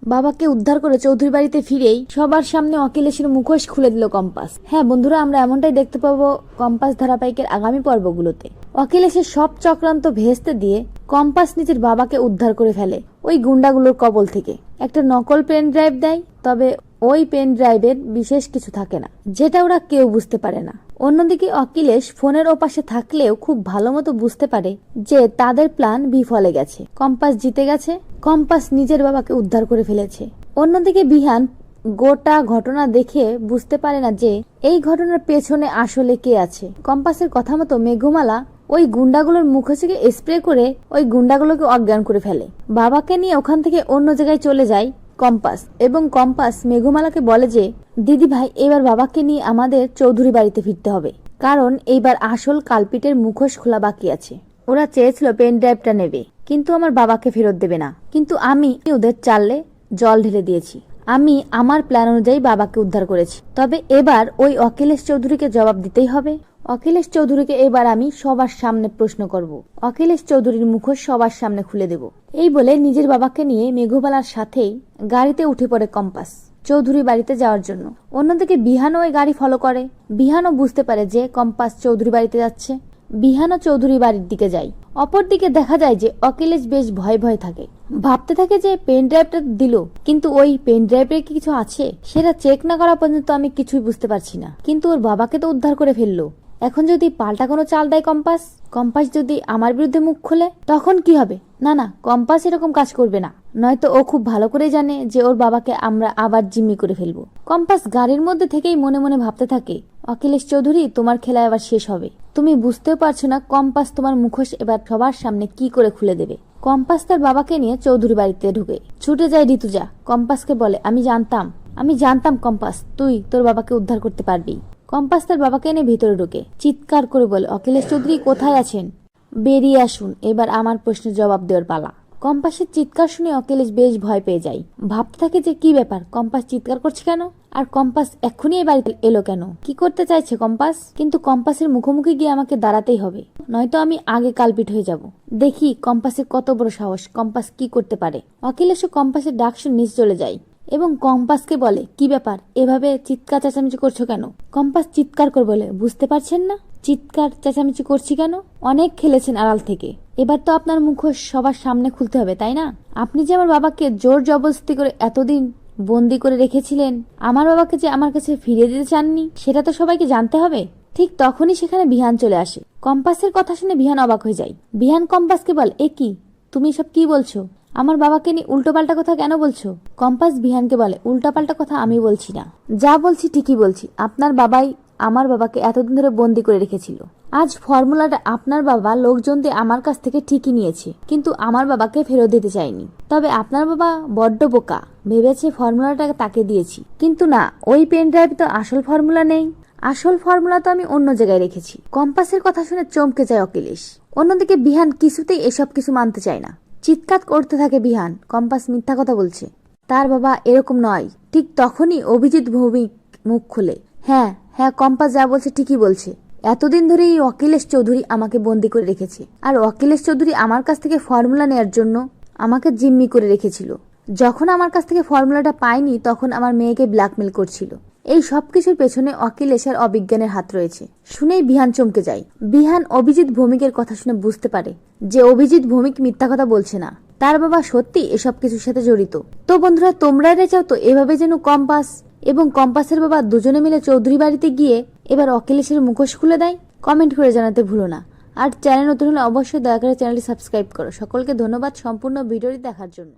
বাবাকে উদ্ধার করে চৌধুরী বাড়িতে ফিরেই সবার সামনে অখিলেশের মুখোশ খুলে দিল কম্পাস। হ্যাঁ বন্ধুরা, আমরা এমনটাই দেখতে পাবো কম্পাস ধারাবাহিকের আগামী পর্বগুলোতে। অখিলেশের সব চক্রান্ত ভেস্তে দিয়ে কম্পাস নিজের বাবাকে উদ্ধার করে ফেলে ওই গুন্ডাগুলোর কবল থেকে। একটা নকল পেন ড্রাইভ দেয়, তবে ওই পেন ড্রাইভের বিশেষ কিছু থাকে না, যেটা ওরা কেউ বুঝতে পারে না। অন্যদিকে অখিলেশ ফোনের ওপাশে থাকলেও খুব ভালো মতো বুঝতে পারে যে তাদের প্ল্যান বিফলে গেছে, কম্পাস জিতে গেছে, কম্পাস নিজের বাবাকে উদ্ধার করে ফেলেছে। অন্যদিকে বিহান গোটা ঘটনা দেখে বুঝতে পারে না যে এই ঘটনার পেছনে আসলে কে আছে। কম্পাসের কথা মতো মেঘমালা ওই গুন্ডাগুলোর মুখোশকে স্প্রে করে ওই গুন্ডাগুলোকে অজ্ঞান করে ফেলে। বাবাকে নিয়ে ওখান থেকে অন্য জায়গায় চলে যায় কম্পাস, এবং কম্পাস মেঘমালাকে বলে যে দিদি ভাই, এবার বাবাকে নিয়ে আমাদের চৌধুরী বাড়িতে ফিরতে হবে, কারণ এইবার আসল কালপিটের মুখোশ খোলা বাকি আছে। ওরা চেয়েছিল পেন ড্রাইভটা নেবে, কিন্তু আমার বাবাকে ফেরত দেবে না, কিন্তু আমি ওদের চালে জল ঢেলে দিয়েছি। আমি আমার প্ল্যান অনুযায়ী বাবাকে উদ্ধার করেছি, তবে এবার ওই অখিলেশ চৌধুরীকে জবাব দিতেই হবে। অখিলেশ চৌধুরীকে এবার আমি সবার সামনে প্রশ্ন করব, অখিলেশ চৌধুরীর মুখোশ সবার সামনে খুলে দেব। এই বলে নিজের বাবাকে নিয়ে মেঘবালার সাথেই গাড়িতে উঠে পড়ে কম্পাস চৌধুরী বাড়িতে যাওয়ার জন্য। অন্যদিকে বিহানও ওই গাড়ি ফলো করে। বিহানও বুঝতে পারে যে কম্পাস চৌধুরী বাড়িতে যাচ্ছে। বিহানও চৌধুরী বাড়ির দিকে যায়। অপরদিকে দেখা যায় যে অখিলেশ বেশ ভয় ভয় থাকে, ভাবতে থাকে যে পেন ড্রাইভটা দিল, কিন্তু ওই পেন ড্রাইভে কি কিছু আছে সেটা চেক না করা পর্যন্ত আমি কিছুই বুঝতে পারছি না। কিন্তু ওর বাবাকে তো উদ্ধার করে ফেললো, এখন যদি পাল্টা কোনো চাল দেয় কম্পাস যদি আমার বিরুদ্ধে মুখ খোলে তখন কি হবে? না না, কম্পাস এরকম কাজ করবে না, নয়তো ও খুব ভালো করে জানে যে ওর বাবাকে আমরা আবার জিম্মি করে ফেলবো। কম্পাস গাড়ির মধ্যে থেকেই মনে মনে ভাবতে থাকে, অখিলেশ চৌধুরী, তোমার খেলা এবার শেষ হবে। তুমি বুঝতেও পারছো না কম্পাস তোমার মুখোশ এবার সবার সামনে কি করে খুলে দেবে। কম্পাস তার বাবাকে নিয়ে চৌধুরী বাড়িতে ঢুকে ছুটে যায় ঋতুজা। কম্পাসকে বলে, আমি জানতাম কম্পাস, তুই তোর বাবাকে উদ্ধার করতে পারবি। কম্পাস তার বাবাকে এনে ভিতরে ঢুকে চিৎকার করে বলে, অখিলেশ চৌধুরী কোথায় আছেন? বেরিয়ে আসুন, এবার আমার প্রশ্নের জবাব দেওয়ার পালা। কম্পাসের চিৎকার শুনে অখিলেশ বেশ ভয় পেয়ে যায়। ভাবতে থাকে যে কি ব্যাপার, কম্পাস চিৎকার করছে কেন, আর কম্পাস এক্ষুনি এই বাড়িতে এলো কেন, কি করতে চাইছে কম্পাস? কিন্তু কম্পাসের মুখোমুখি গিয়ে আমাকে দাঁড়াতেই হবে, নয়তো আমি আগে কালপিট হয়ে যাব। দেখি কম্পাসের কত বড় সাহস, কম্পাস কি করতে পারে। অখিলেশও কম্পাসের ডাক শুনে নিচে চলে যায় এবং কম্পাসকে বলে, কি ব্যাপার, এভাবে চিৎকার চেঁচামেচি করছো কেন? কম্পাস চিৎকার করে বলে, বুঝতে পারছেন না চিৎকার চেঁচামেচি করছি কেন? অনেক খেলেছেন আড়াল থেকে, এবার তো আপনার মুখোশ সবার সামনে খুলতে হবে, তাই না? আপনি যে আমার বাবাকে জোর জবরদস্তি করে এতদিন বন্দি করে রেখেছিলেন, আমার বাবাকে যে আমার কাছে ফিরিয়ে দিতে চাননি, সেটা তো সবাইকে জানতে হবে। ঠিক তখনই সেখানে বিহান চলে আসে। কম্পাসের কথা শুনে বিহান অবাক হয়ে যায়। বিহান কম্পাসকে বলে, এ কি, তুমি সব কি বলছো? আমার বাবাকে নিয়ে উল্টোপাল্টা কথা কেন বলছো? কম্পাস বিহানকে বলে, উল্টোপাল্টা কথা আমি বলছি না, যা বলছি ঠিকই বলছি। আপনার বাবাই আমার বাবাকে এতদিন ধরে বন্দি করে রেখেছিল। আজ ফর্মুলাটা আপনার বাবা লোকজন দিয়ে আমার কাছ থেকে ঠিকই নিয়েছে, কিন্তু আমার বাবাকে ফেরত দিতে চাইনি। তবে আপনার বাবা বড্ড বোকা, ভেবেছে ফর্মুলাটা তাকে দিয়েছি, কিন্তু না, ওই পেন ড্রাইভ তো আসল ফর্মুলা নেই, আসল ফর্মুলা তো আমি অন্য জায়গায় রেখেছি। কম্পাসের কথা শুনে চমকে যায় অখিলেশ। অন্যদিকে বিহান কিছুতেই এসব কিছু মানতে চায় না, চিৎকার করতে থাকে বিহান, কম্পাস মিথ্যা কথা বলছে, তার বাবা এরকম নয়। ঠিক তখনই অভিজিৎ ভৌমিক মুখ খুলে, হ্যাঁ হ্যাঁ, কম্পাস যা বলছে ঠিকই বলছে, এতদিন ধরে এই অখিলেশ চৌধুরী আমাকে বন্দি করে রেখেছে, আর অখিলেশ চৌধুরী আমার কাছ থেকে ফর্মুলা নেয়ার জন্য আমাকে জিম্মি করে রেখেছিল। যখন আমার কাছ থেকে ফর্মুলাটা পাইনি তখন আমার মেয়েকে ব্ল্যাকমেল করছিল। এই সবকিছুর পেছনে অখিলেশের অবিজ্ঞানের হাত রয়েছে। শুনেই বিহান চমকে যায়। বিহান অভিজিৎ ভৌমিকের কথা শুনে বুঝতে পারে যে অভিজিৎ ভৌমিক মিথ্যা কথা বলছে না, তার বাবা সত্যি এসব কিছুর সাথে জড়িত। তো বন্ধুরা, তোমরা এটা চাও তো এভাবে যেন কম্পাস এবং কম্পাসের বাবা দুজনে মিলে চৌধুরী বাড়িতে গিয়ে এবার অখিলেশের মুখোশ খুলে দেয়? কমেন্ট করে জানাতে ভুলো না। আর চ্যানেল নতুন হলে অবশ্যই দয়া করে চ্যানেলটি সাবস্ক্রাইব করো। সকলকে ধন্যবাদ সম্পূর্ণ ভিডিওটি দেখার জন্য।